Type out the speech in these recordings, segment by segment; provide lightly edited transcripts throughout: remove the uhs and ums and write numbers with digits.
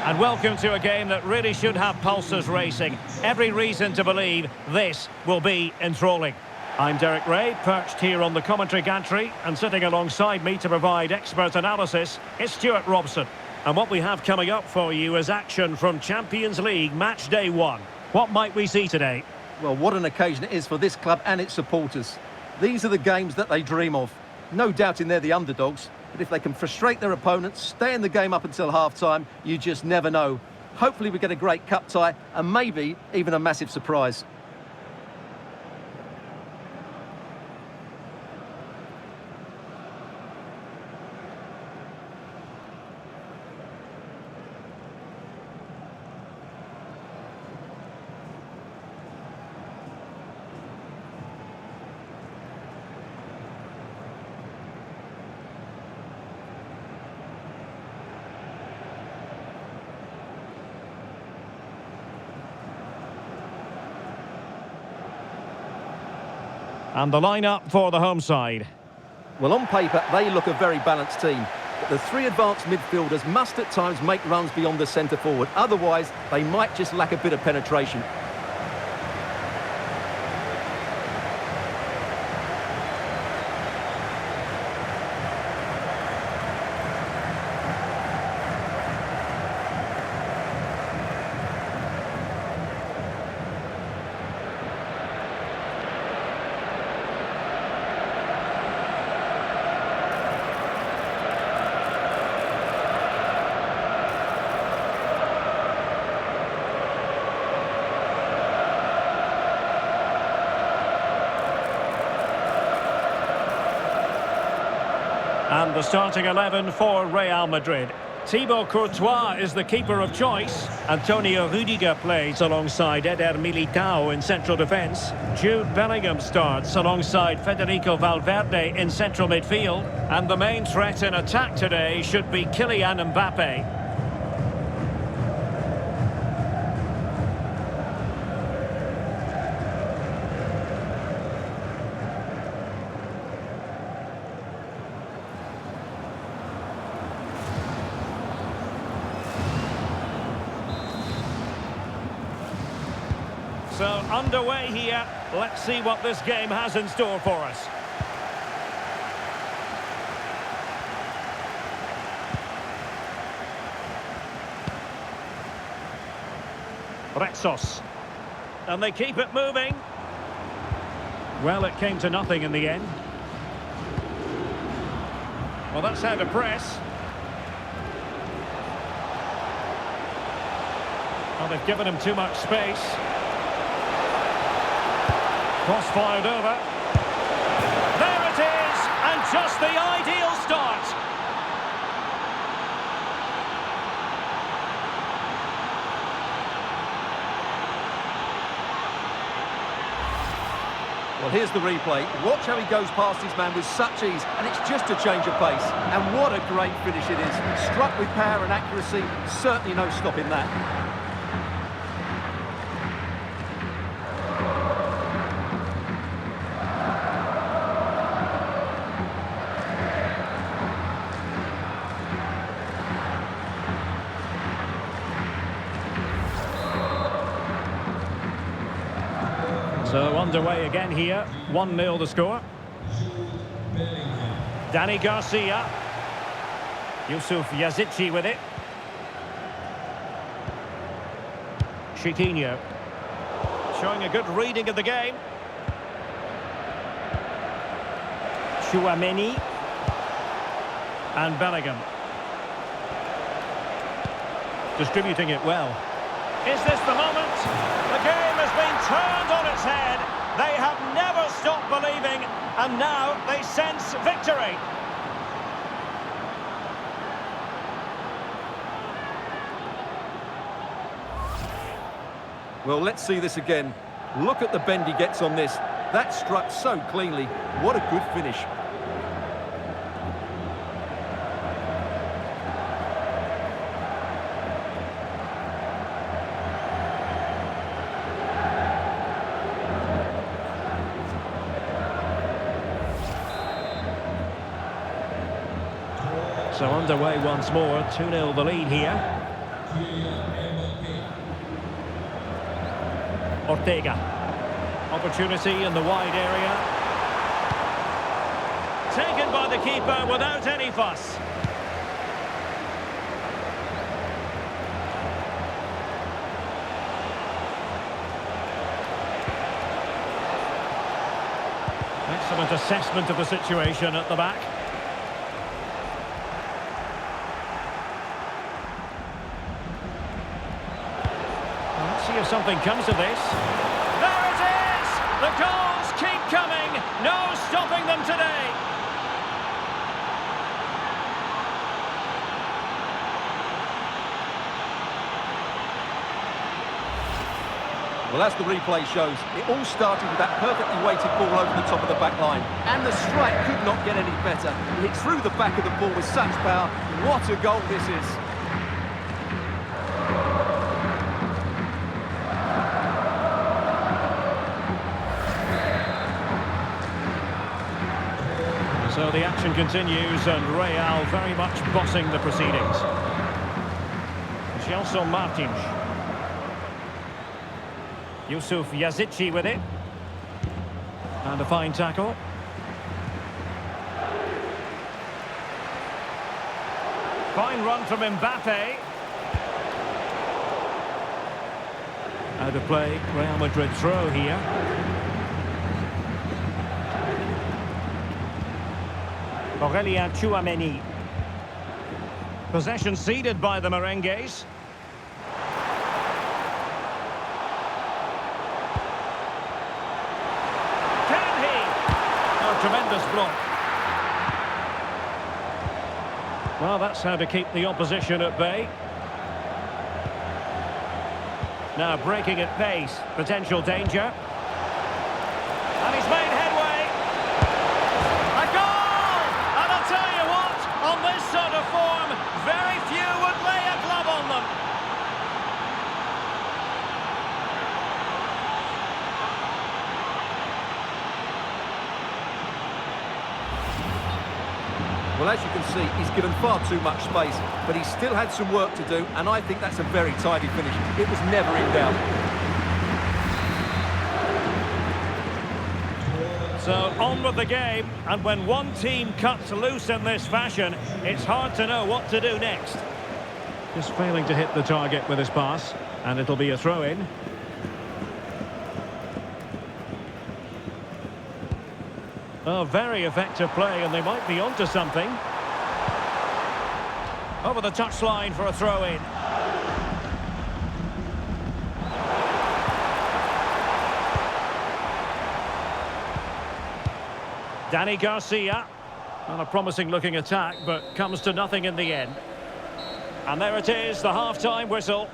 And welcome to a game that really should have pulses racing. Every reason to believe this will be enthralling. I'm Derek Ray, perched here on the commentary gantry, and sitting alongside me to provide expert analysis is Stuart Robson. And what we have coming up for you is action from Champions League match day 1. What might we see today? Well, what an occasion it is for this club and its supporters. These are the games that they dream of. No doubting they're the underdogs, but if they can frustrate their opponents, stay in the game up until half-time, you just never know. Hopefully we get a great cup tie and maybe even a massive surprise. And the lineup for the home side. Well, on paper, they look a very balanced team. But the three advanced midfielders must at times make runs beyond the centre forward. Otherwise, they might just lack a bit of penetration. And the starting 11 for Real Madrid. Thibaut Courtois is the keeper of choice. Antonio Rudiger plays alongside Eder Militao in central defence. Jude Bellingham starts alongside Federico Valverde in central midfield. And the main threat in attack today should be Kylian Mbappe. So, underway here. Let's see what this game has in store for us. Retsos. And they keep it moving. Well, it came to nothing in the end. Well, that's how to press. Well, they've given him too much space. Cross fired over. There it is, and just the ideal start. Well, here's the replay. Watch how he goes past his man with such ease, and it's just a change of pace. And what a great finish it is. Struck with power and accuracy, certainly no stopping that. So underway again here, 1-0 the score. Danny Garcia. Yusuf Yazici with it. Chiquinho. Showing a good reading of the game. Chouameni. And Bellingham. Distributing it well. Is this the moment? The game has been turned on its head. They have never stopped believing, and now they sense victory. Well, let's see this again. Look at the bend he gets on this. That struck so cleanly. What a good finish. So underway once more, 2-0 the lead here. Ortega. Opportunity in the wide area. Taken by the keeper without any fuss. Excellent assessment of the situation at the back. Let's see if something comes of this. There it is! The goals keep coming. No stopping them today. Well, as the replay shows, it all started with that perfectly weighted ball over the top of the back line. And the strike could not get any better. It hit through the back of the ball with such power. What a goal this is. So the action continues and Real very much bossing the proceedings. Gelson Martins. Yusuf Yazici with it. And a fine tackle. Fine run from Mbappe. Out of play, Real Madrid throw here. Aurelien Tchouameni. Possession ceded by the Merengues. Tremendous block. Well, that's how to keep the opposition at bay. Now breaking at pace, potential danger. And he's made headway. A goal! And I'll tell you what, on this sort of form, very few would lay a glove on them. Well, as you can see, he's given far too much space, but he still had some work to do, and I think that's a very tidy finish. It was never in doubt. So, on with the game, and when one team cuts loose in this fashion, it's hard to know what to do next. Just failing to hit the target with his pass, and it'll be a throw-in. Oh, very effective play, and they might be onto something. Over the touchline for a throw-in. Dani Garcia. On a promising-looking attack, but comes to nothing in the end. And there it is, the half-time whistle.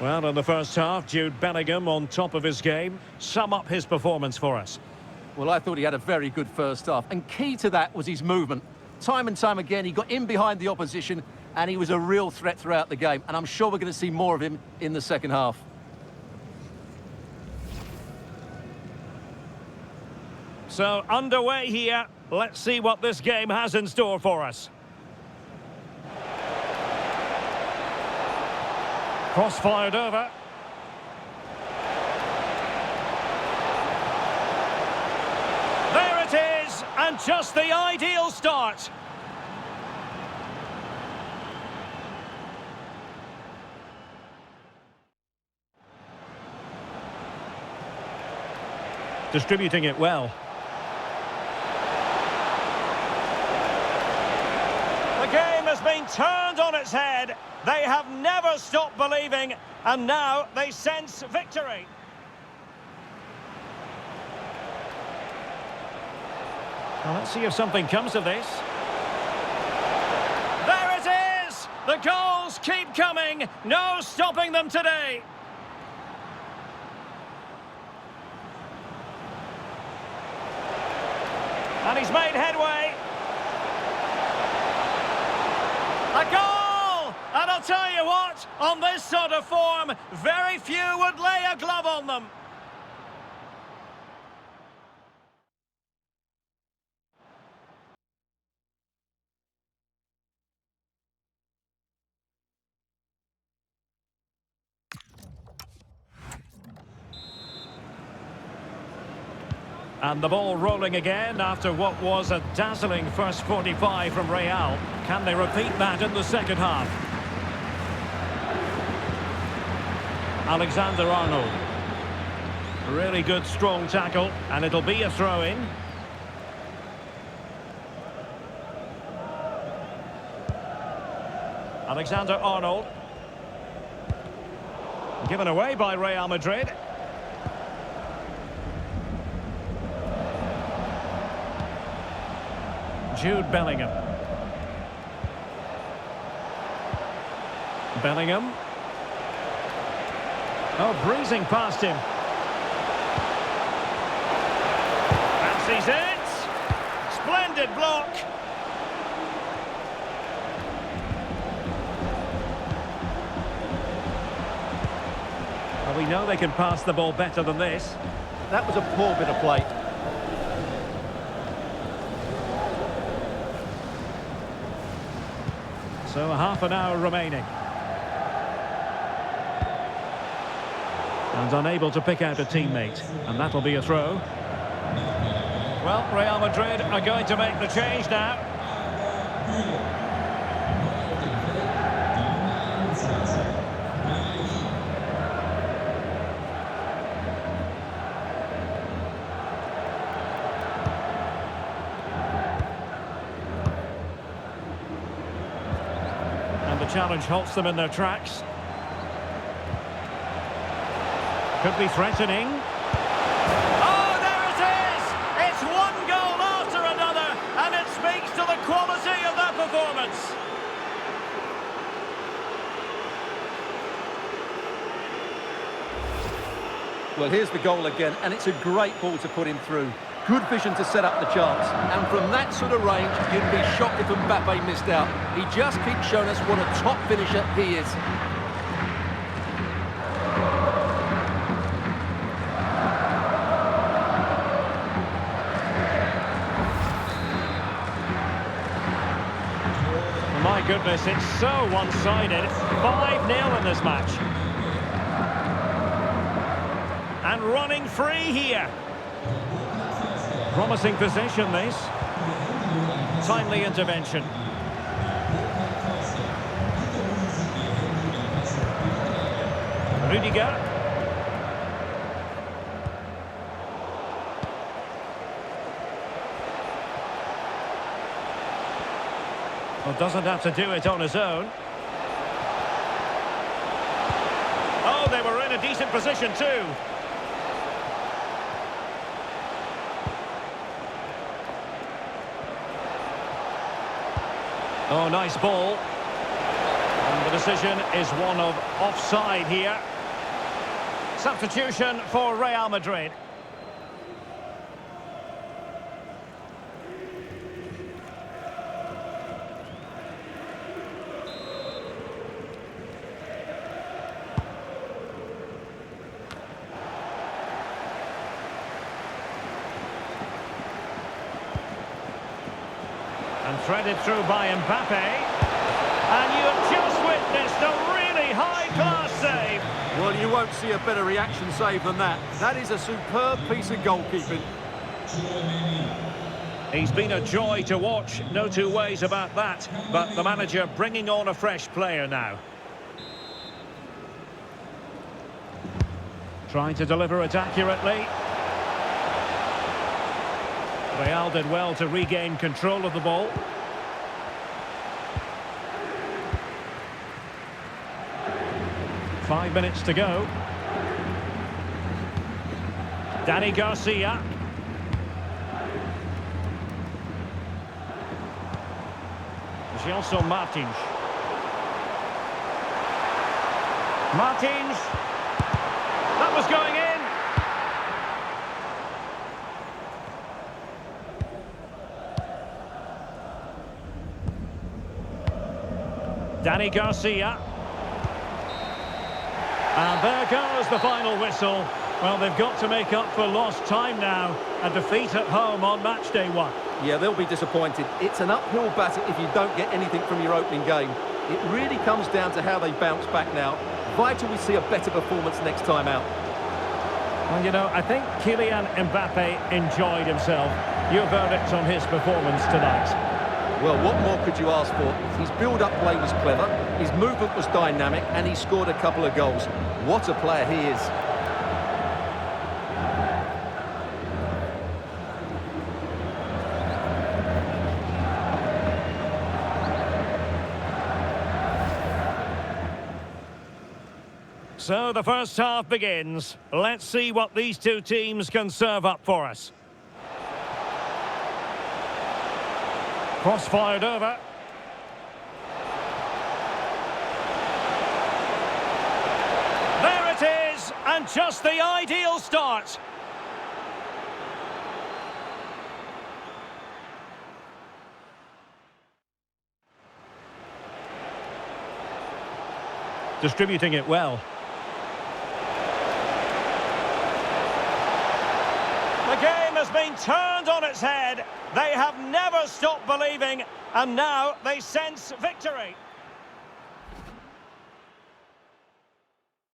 Well, in the first half, Jude Bellingham on top of his game. Sum up his performance for us. Well, I thought he had a very good first half, and key to that was his movement. Time and time again, he got in behind the opposition, and he was a real threat throughout the game, and I'm sure we're going to see more of him in the second half. So, underway here. Let's see what this game has in store for us. Cross fired over. There it is, and just the ideal start. Distributing it well. The game has been turned on its head. They have never stopped believing, and now they sense victory. Well, let's see if something comes of this. There it is! The goals keep coming. No stopping them today. And he's made headway. A goal! And I'll tell you what, on this sort of form, very few would lay a glove on them. And the ball rolling again after what was a dazzling first 45 from Real. Can they repeat that in the second half? Alexander-Arnold. Really good, strong tackle, and it'll be a throw-in. Alexander-Arnold. Given away by Real Madrid. Jude Bellingham. Bellingham. Oh, breezing past him. Fancies it. Splendid block. Well, we know they can pass the ball better than this. That was a poor bit of play. So half an hour remaining. And unable to pick out a teammate. And that'll be a throw. Well, Real Madrid are going to make the change now. And the challenge halts them in their tracks. Could be threatening. Oh, there it is! It's one goal after another, and it speaks to the quality of their performance. Well, here's the goal again, and it's a great ball to put him through. Good vision to set up the chance. And from that sort of range, you'd be shocked if Mbappe missed out. He just keeps showing us what a top finisher he is. My goodness, it's so one-sided. 5-0 in this match. And running free here. Promising possession, this. Timely intervention. Rudiger. Well, doesn't have to do it on his own. Oh, they were in a decent position too. Oh, nice ball. And the decision is one of offside here. Substitution for Real Madrid. And threaded through by Mbappe. And you have just witnessed a really high-class save. Well, you won't see a better reaction save than that. That is a superb piece of goalkeeping. He's been a joy to watch, no two ways about that. But the manager bringing on a fresh player now. Trying to deliver it accurately. Real did well to regain control of the ball. Five minutes to go. Dani Garcia. Gelson Martins. Martins. That was going in. Dani Garcia. And there goes the final whistle. Well, they've got to make up for lost time now. A defeat at home on match day one. Yeah, they'll be disappointed. It's an uphill battle if you don't get anything from your opening game. It really comes down to how they bounce back now. Vital we see a better performance next time out. Well, you know, I think Kylian Mbappe enjoyed himself. Your verdict on his performance tonight? Well, what more could you ask for? His build-up play was clever, his movement was dynamic, and he scored a couple of goals. What a player he is. So the first half begins. Let's see what these two teams can serve up for us. Cross fired over. There it is, and just the ideal start. Distributing it well. The game has been turned on its head. They have never stopped believing, and now they sense victory.